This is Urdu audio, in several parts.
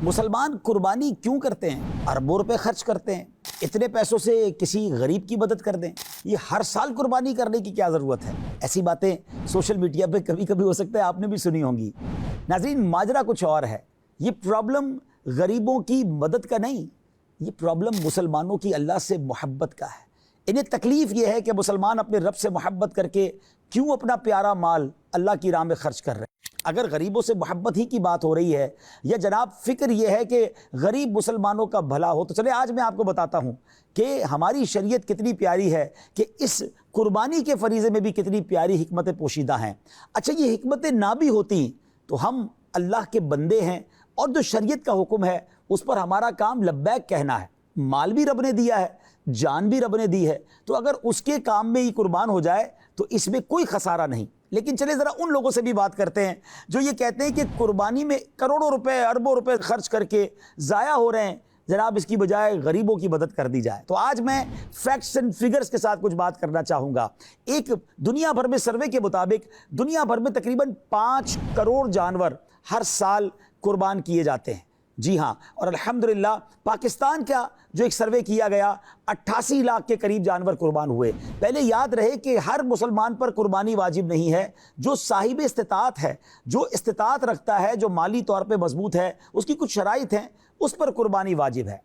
مسلمان قربانی کیوں کرتے ہیں؟ اربوں روپے خرچ کرتے ہیں، اتنے پیسوں سے کسی غریب کی مدد کر دیں، یہ ہر سال قربانی کرنے کی کیا ضرورت ہے؟ ایسی باتیں سوشل میڈیا پہ کبھی کبھی ہو سکتا ہے آپ نے بھی سنی ہوں گی۔ ناظرین، ماجرا کچھ اور ہے۔ یہ پرابلم غریبوں کی مدد کا نہیں، یہ پرابلم مسلمانوں کی اللہ سے محبت کا ہے۔ انہیں تکلیف یہ ہے کہ مسلمان اپنے رب سے محبت کر کے کیوں اپنا پیارا مال اللہ کی راہ میں خرچ کر رہے ہیں۔ اگر غریبوں سے محبت ہی کی بات ہو رہی ہے یا جناب فکر یہ ہے کہ غریب مسلمانوں کا بھلا ہو، تو چلے آج میں آپ کو بتاتا ہوں کہ ہماری شریعت کتنی پیاری ہے کہ اس قربانی کے فریضے میں بھی کتنی پیاری حکمتیں پوشیدہ ہیں۔ اچھا، یہ حکمتیں نہ بھی ہوتی تو ہم اللہ کے بندے ہیں اور جو شریعت کا حکم ہے اس پر ہمارا کام لبیک کہنا ہے۔ مال بھی رب نے دیا ہے، جان بھی رب نے دی ہے، تو اگر اس کے کام میں ہی قربان ہو جائے تو اس میں کوئی خسارہ نہیں۔ لیکن چلے ذرا ان لوگوں سے بھی بات کرتے ہیں جو یہ کہتے ہیں کہ قربانی میں کروڑوں روپے اربوں روپے خرچ کر کے ضائع ہو رہے ہیں، جناب اس کی بجائے غریبوں کی مدد کر دی جائے۔ تو آج میں فیکٹس اینڈ فگرز کے ساتھ کچھ بات کرنا چاہوں گا۔ ایک دنیا بھر میں سروے کے مطابق دنیا بھر میں تقریباً 5 کروڑ جانور ہر سال قربان کیے جاتے ہیں۔ جی ہاں، اور الحمدللہ پاکستان کا جو ایک سروے کیا گیا 88 لاکھ کے قریب جانور قربان ہوئے۔ پہلے یاد رہے کہ ہر مسلمان پر قربانی واجب نہیں ہے۔ جو صاحب استطاعت ہے، جو استطاعت رکھتا ہے، جو مالی طور پہ مضبوط ہے، اس کی کچھ شرائط ہیں، اس پر قربانی واجب ہے۔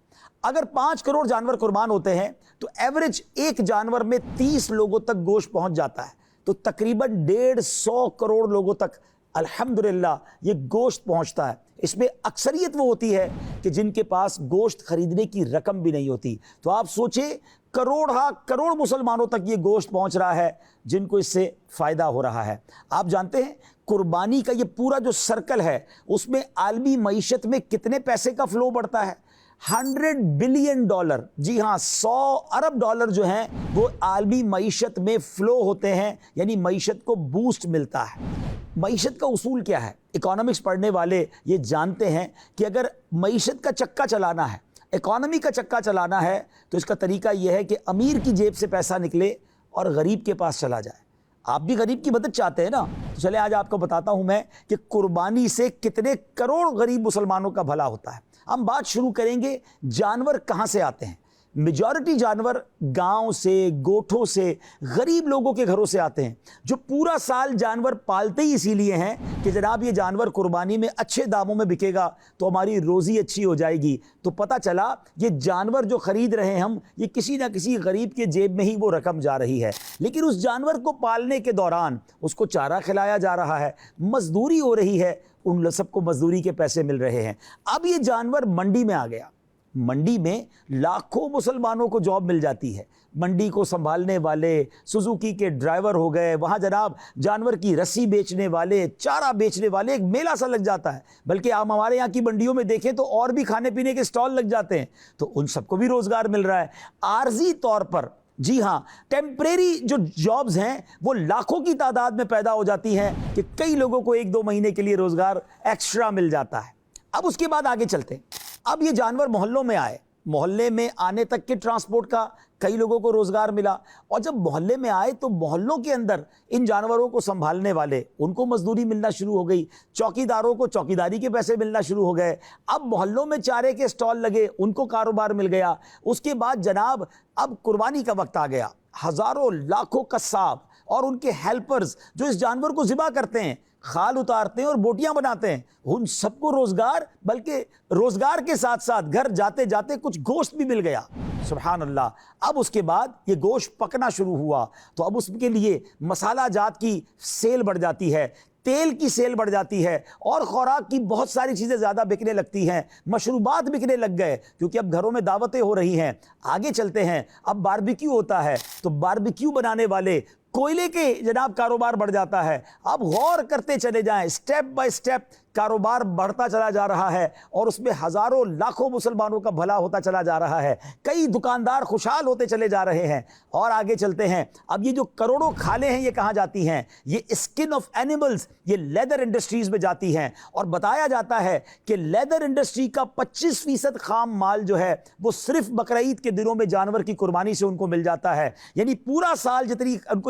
اگر 5 کروڑ جانور قربان ہوتے ہیں تو ایوریج ایک جانور میں 30 لوگوں تک گوشت پہنچ جاتا ہے، تو تقریباً 150 کروڑ لوگوں تک الحمدللہ یہ گوشت پہنچتا ہے۔ اس میں اکثریت وہ ہوتی ہے کہ جن کے پاس گوشت خریدنے کی رقم بھی نہیں ہوتی۔ تو آپ سوچیں، کروڑ مسلمانوں تک یہ گوشت پہنچ رہا ہے جن کو اس سے فائدہ ہو رہا ہے۔ آپ جانتے ہیں قربانی کا یہ پورا جو سرکل ہے اس میں عالمی معیشت میں کتنے پیسے کا فلو بڑھتا ہے؟ $100 بلین، جی ہاں، 100 ارب ڈالر جو ہیں وہ عالمی معیشت میں فلو ہوتے ہیں، یعنی معیشت کو بوسٹ ملتا ہے۔ معیشت کا اصول کیا ہے؟ اکانومکس پڑھنے والے یہ جانتے ہیں کہ اگر معیشت کا چکا چلانا ہے، اکانومی کا چکا چلانا ہے، تو اس کا طریقہ یہ ہے کہ امیر کی جیب سے پیسہ نکلے اور غریب کے پاس چلا جائے۔ آپ بھی غریب کی مدد چاہتے ہیں نا؟ تو چلے آج آپ کو بتاتا ہوں میں کہ قربانی سے کتنے کروڑ غریب مسلمانوں کا بھلا ہوتا ہے۔ ہم بات شروع کریں گے جانور کہاں سے آتے ہیں۔ میجورٹی جانور گاؤں سے، گوٹھوں سے، غریب لوگوں کے گھروں سے آتے ہیں، جو پورا سال جانور پالتے ہی اسی لیے ہیں کہ جناب یہ جانور قربانی میں اچھے داموں میں بکے گا تو ہماری روزی اچھی ہو جائے گی۔ تو پتہ چلا یہ جانور جو خرید رہے ہیں ہم، یہ کسی نہ کسی غریب کے جیب میں ہی وہ رقم جا رہی ہے۔ لیکن اس جانور کو پالنے کے دوران اس کو چارہ کھلایا جا رہا ہے، مزدوری ہو رہی ہے، ان سب کو مزدوری کے پیسے مل رہے ہیں۔ اب یہ جانور منڈی میں آ گیا، منڈی میں لاکھوں مسلمانوں کو جاب مل جاتی ہے۔ منڈی کو سنبھالنے والے، سوزوکی کے ڈرائیور ہو گئے، وہاں جناب جانور کی رسی بیچنے والے، چارہ بیچنے والے، ایک میلہ سا لگ جاتا ہے۔ بلکہ آپ ہمارے یہاں کی منڈیوں میں دیکھیں تو اور بھی کھانے پینے کے سٹال لگ جاتے ہیں، تو ان سب کو بھی روزگار مل رہا ہے عارضی طور پر۔ جی ہاں، ٹیمپریری جو جابز ہیں وہ لاکھوں کی تعداد میں پیدا ہو جاتی ہیں کہ کئی لوگوں کو 1-2 مہینے کے لیے روزگار ایکسٹرا مل جاتا ہے۔ اب اس کے بعد آگے چلتے ہیں۔ اب یہ جانور محلوں میں آئے، محلے میں آنے تک کے ٹرانسپورٹ کا کئی لوگوں کو روزگار ملا، اور جب محلے میں آئے تو محلوں کے اندر ان جانوروں کو سنبھالنے والے، ان کو مزدوری ملنا شروع ہو گئی، چوکیداروں کو چوکیداری کے پیسے ملنا شروع ہو گئے۔ اب محلوں میں چارے کے سٹال لگے، ان کو کاروبار مل گیا۔ اس کے بعد جناب اب قربانی کا وقت آ گیا۔ ہزاروں لاکھوں قصاب اور ان کے ہیلپرز جو اس جانور کو ذبح کرتے ہیں، خال اتارتے ہیں اور بوٹیاں بناتے ہیں، ان سب کو روزگار، بلکہ روزگار کے ساتھ ساتھ گھر جاتے جاتے کچھ گوشت بھی مل گیا۔ سبحان اللہ۔ اب اس کے بعد یہ گوشت پکنا شروع ہوا تو اب اس کے لیے مسالہ جات کی سیل بڑھ جاتی ہے، تیل کی سیل بڑھ جاتی ہے، اور خوراک کی بہت ساری چیزیں زیادہ بکنے لگتی ہیں، مشروبات بکنے لگ گئے کیونکہ اب گھروں میں دعوتیں ہو رہی ہیں۔ آگے چلتے ہیں، اب باربیکیو ہوتا ہے تو باربیکیو بنانے والے کوئلے کے جناب کاروبار بڑھ جاتا ہے۔ اب غور کرتے چلے جائیں، سٹیپ بائی سٹیپ کاروبار بڑھتا چلا جا رہا ہے اور اس میں ہزاروں لاکھوں مسلمانوں کا بھلا ہوتا چلا جا رہا ہے۔ کئی دکاندار خوشحال ہوتے چلے جا رہے ہیں۔ اور آگے چلتے ہیں، اب یہ جو کروڑوں کھالیں ہیں یہ کہاں جاتی ہیں؟ یہ اسکن آف اینیملز، یہ لیدر انڈسٹریز میں جاتی ہیں، اور بتایا جاتا ہے کہ لیدر انڈسٹری کا 25% خام مال جو ہے وہ صرف بقرعید کے دنوں میں جانور کی قربانی سے ان کو مل جاتا ہے۔ یعنی پورا سال جتنی ان کو